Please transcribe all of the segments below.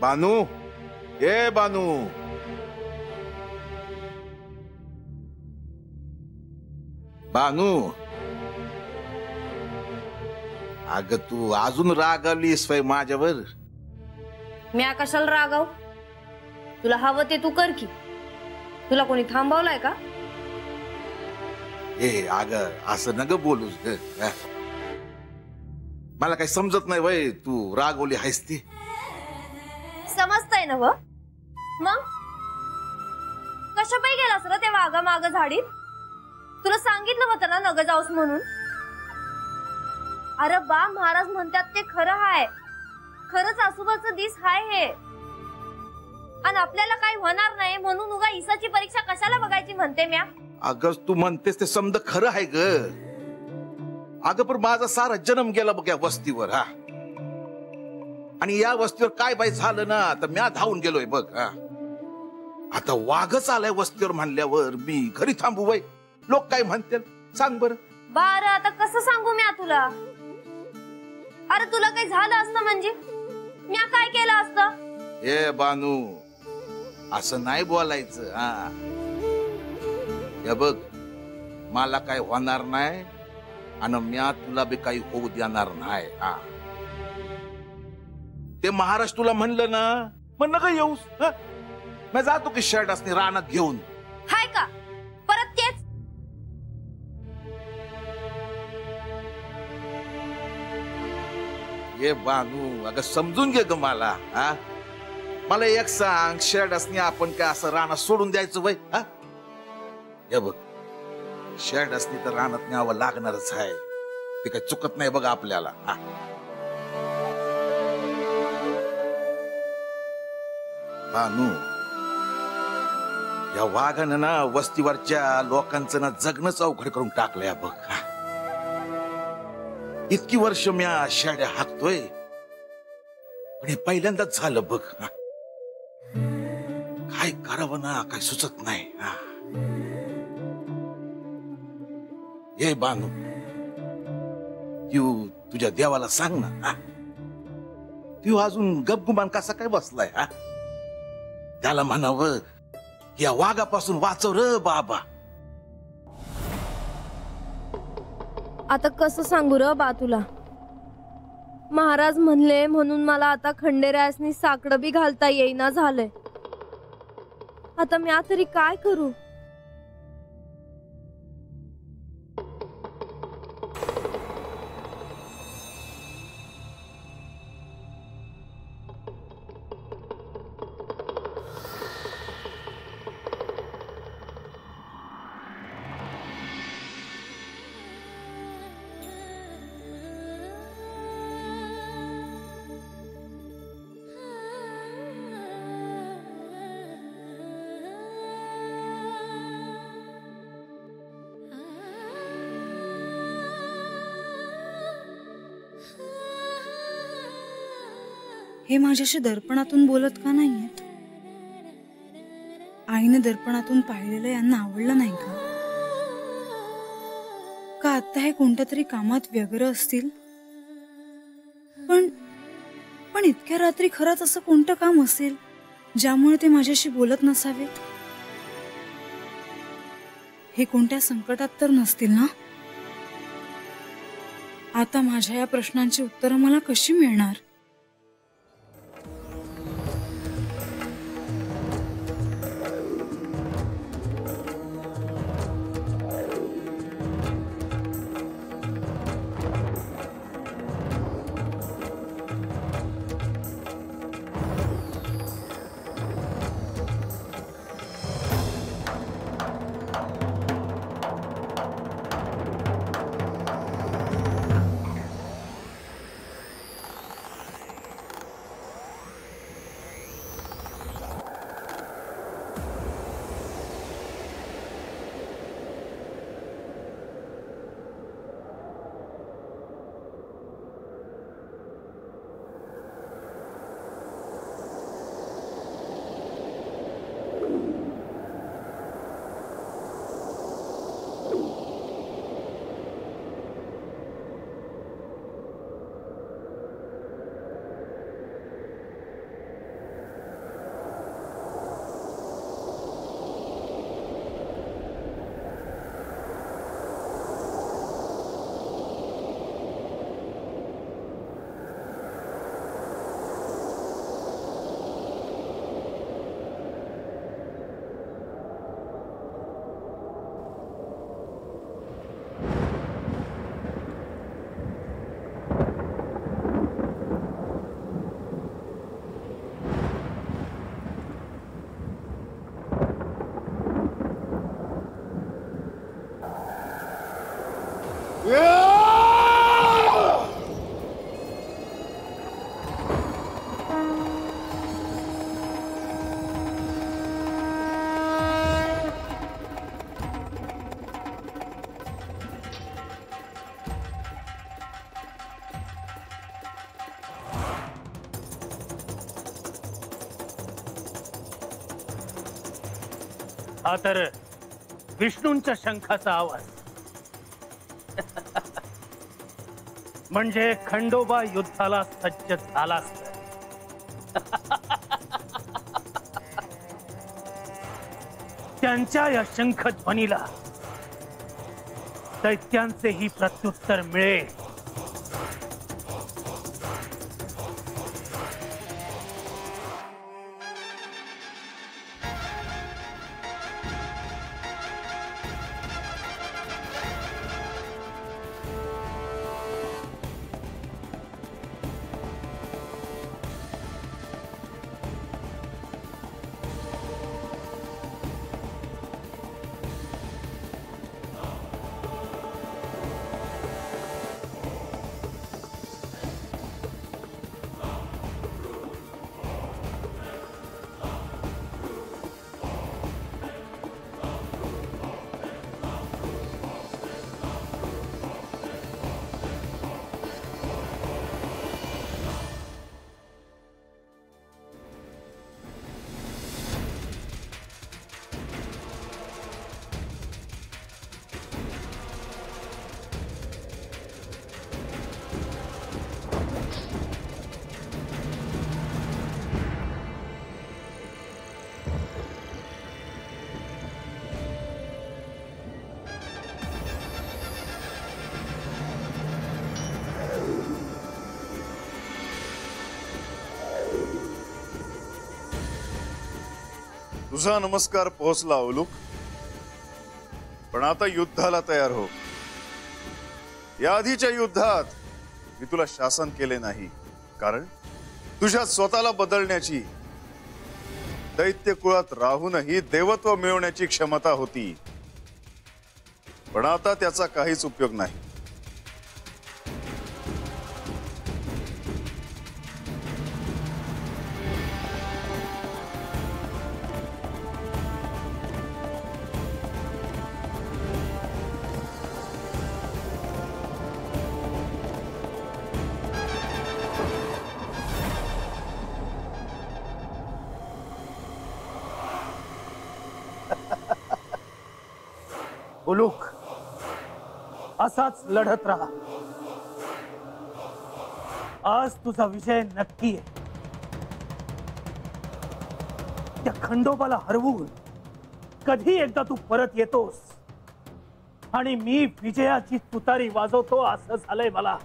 बानू, ए बानू, बानू, अग तू अजून रागावलीस बाई माझ्यावर. म्या कशाला रागाव? तुला हवं ते तू कर की. तुला कोणी थांबवलंय का? ए अग असं नग बोलूस ग. मला काही समजत नाही वय तू रागवली आहेस ती. समजतंय ना व? मग कशा पायी गेलास र ते वाघा माग झाडीत? तुला सांगितलं होतं ना नग जाऊस म्हणून. अरे बा, महाराज म्हणतात ते खरं हाय. खरंच आसोबाचं दिस हाय हे. आणि आपल्याला काही होणार नाही म्हणून उगा ईसाची परीक्षा कशाला बघायची म्हणते म्या. अगं तू म्हणतेस ते समज खरं आहे ग. अगं पण माझा सारा जन्म गेला बघ या वस्तीवर. हा, आणि या वस्तीवर काय बाई झालं ना तर म्या धावून गेलोय बघ. हा, आता वाघच आलाय वस्तीवर म्हणल्यावर मी घरी थांबू वय? लोक काय म्हणतील सांग बर. बार आता कसं सांगू म्या तुला? अरे तुला काही झालं असतं म्हणजे म्या काय केलं असतं? ए बानू, असं नाही बोलायचं. हा, हे बघ मला काय होणार नाही आणि म्या तुला बी काही होऊ देणार नाही. हा, ते महाराज तुला म्हणलं ना म्हण नका येऊस. मी जातो की शर्ट असणे रानात घेऊन. हाय का परत तेच? ये बानू, अगं समजून घे ग मला. हा, मला एक सांग, शर्ट असणे आपण काय असं रानात सोडून द्यायचं वय? हा, हे बघ शर्ट असणे तर रानात न्यावं लागणारच आहे. ते काही चुकत नाही बघ आपल्याला. हा, बानू, या वाघानं ना वस्तीवरच्या लोकांचं ना जगणंच अवघड करून टाकलंय बघ. हा, इतकी वर्ष म्या शेड्या हाकतोय पण हे पहिल्यांदाच झालं बघ. हा, काय करावं ना काय सुचत नाही. हा, ये बानू, तू तुझ्या देवाला सांग ना. हा, तू अजून गपगुमान कसा काय बसलाय? हा, त्याला म्हणावं या वाघापासून वाचव र बाबा. आता कसं सांगू र बा तुला? महाराज म्हणले म्हणून मला आता खंडेरायासनी साकडं बी घालता येईना झालंय. आता म्या तरी काय करू? हे माझ्याशी दर्पणातून बोलत का नाहीयेत? आईने दर्पणातून पाहिलेलं यांना आवडलं नाही का? का आता हे कोणत्या तरी कामात व्यग्र असतील? पण इतक्या रात्री खरंच असं कोणतं काम असेल ज्यामुळे ते माझ्याशी बोलत नसावेत? हे कोणत्या संकटात तर नसतील ना? आता माझ्या या प्रश्नांची उत्तरं मला कशी मिळणार? हा तर विष्णूंच्या शंखाचा आवाज. म्हणजे खंडोबा युद्धाला सज्ज झाला असता. त्यांच्या या शंखध्वनीला दैत्यांचेही प्रत्युत्तर मिळेल. तुझा नमस्कार पोहोचला औलूक. पण आता युद्धाला तयार हो. या आधीच्या युद्धात मी तुला शासन केले नाही, कारण तुझ्या स्वतःला बदलण्याची, दैत्य कुळात राहूनही देवत्व मिळवण्याची क्षमता होती. पण आता त्याचा काहीच उपयोग नाही. उलूक, असाच लढत राहा. आज तुझा विजय नक्की आहे. त्या खंडोबाला हरवून कधी एकदा तू परत येतोस आणि मी विजयाची तुतारी वाजवतो असं झालंय मला.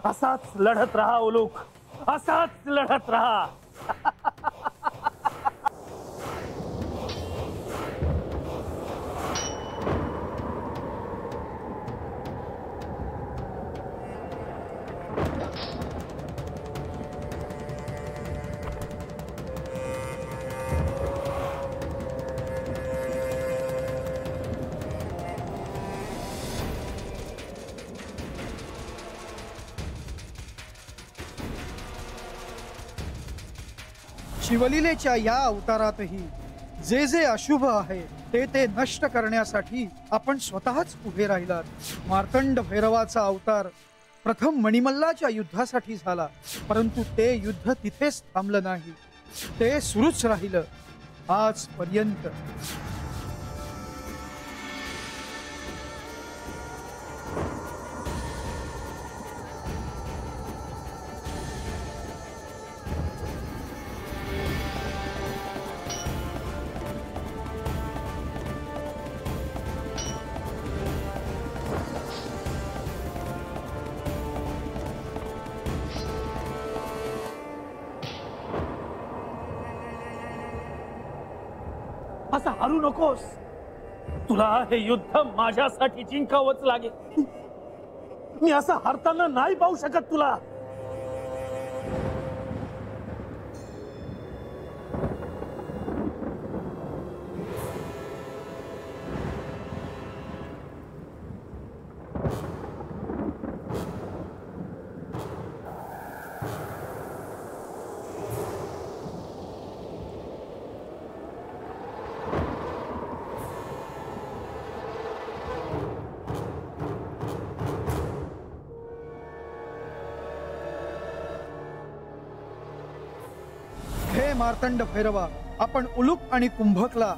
असाच लढत राहा उलूक, असाच लढत राहा. शिवलीलेच्या या अवतारातही जे जे अशुभ आहे ते नष्ट करण्यासाठी आपण स्वतःच उभे राहिलात. मार्तंड भैरवाचा अवतार प्रथम मणिमल्लाच्या युद्धासाठी झाला, परंतु ते युद्ध तिथेच थांबलं नाही. ते सुरूच राहिलं आजपर्यंत. असं हरू नकोस. तुला हे युद्ध माझ्यासाठी जिंकावंच लागेल. मी असं हरताना नाही पाहू शकत तुला. हे मार्तंड भैरवा, आपण उलूक आणि कुंभकला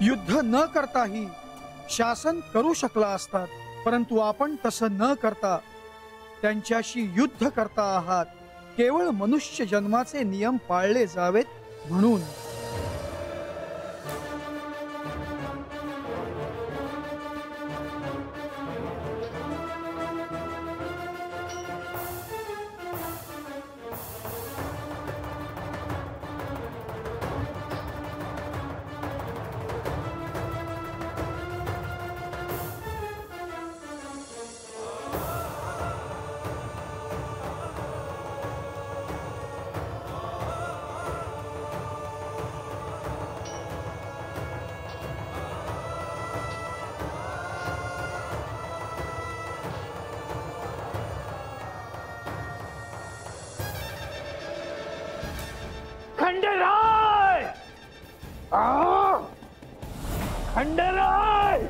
युद्ध न करताही शासन करू शकला असतात, परंतु आपण तसं न करता त्यांच्याशी युद्ध करता आहात केवळ मनुष्य जन्माचे नियम पाळले जावेत म्हणून. खंडेराय! खंडेराय!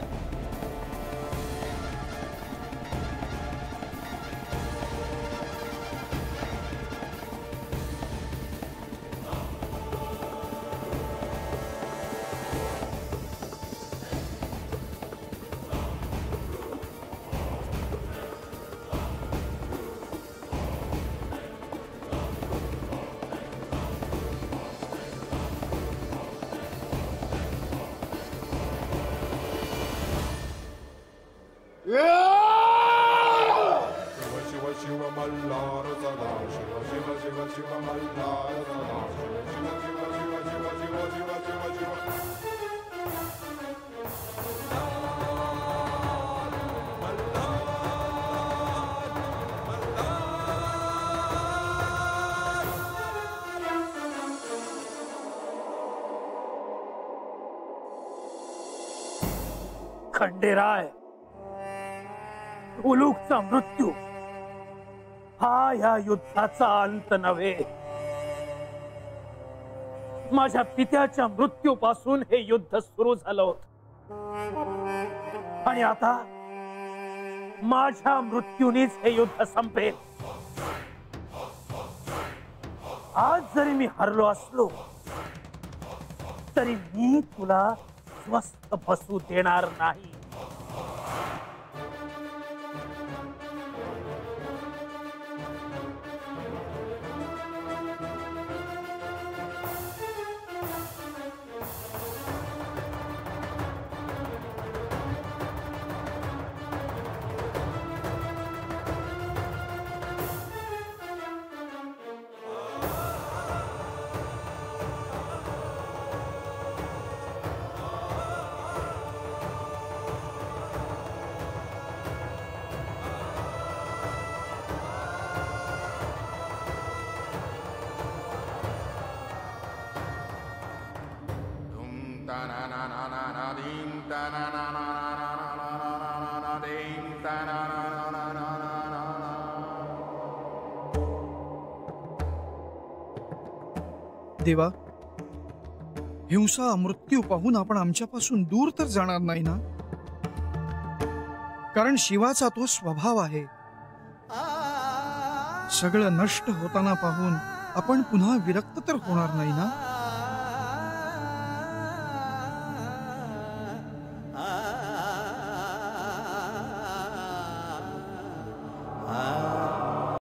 खंडेराय, उलूकचा मृत्यू हा या युद्धाचा अंत नव्हे. माझ्या पित्याच्या मृत्यूपासून हे युद्ध सुरू झालं होत आणि आता माझ्या मृत्यूनेच हे युद्ध संपेल. आज जरी मी हरलो असलो तरी मी तुला स्वस्थ बसू देणार नाही. देवा, हिंसा मृत्यू पाहून आपण आमच्यापासून दूर तर जाणार नाही ना? कारण शिवाचा तो स्वभाव आहे. सगळं नष्ट होताना पाहून आपण पुन्हा विरक्त तर होणार नाही ना?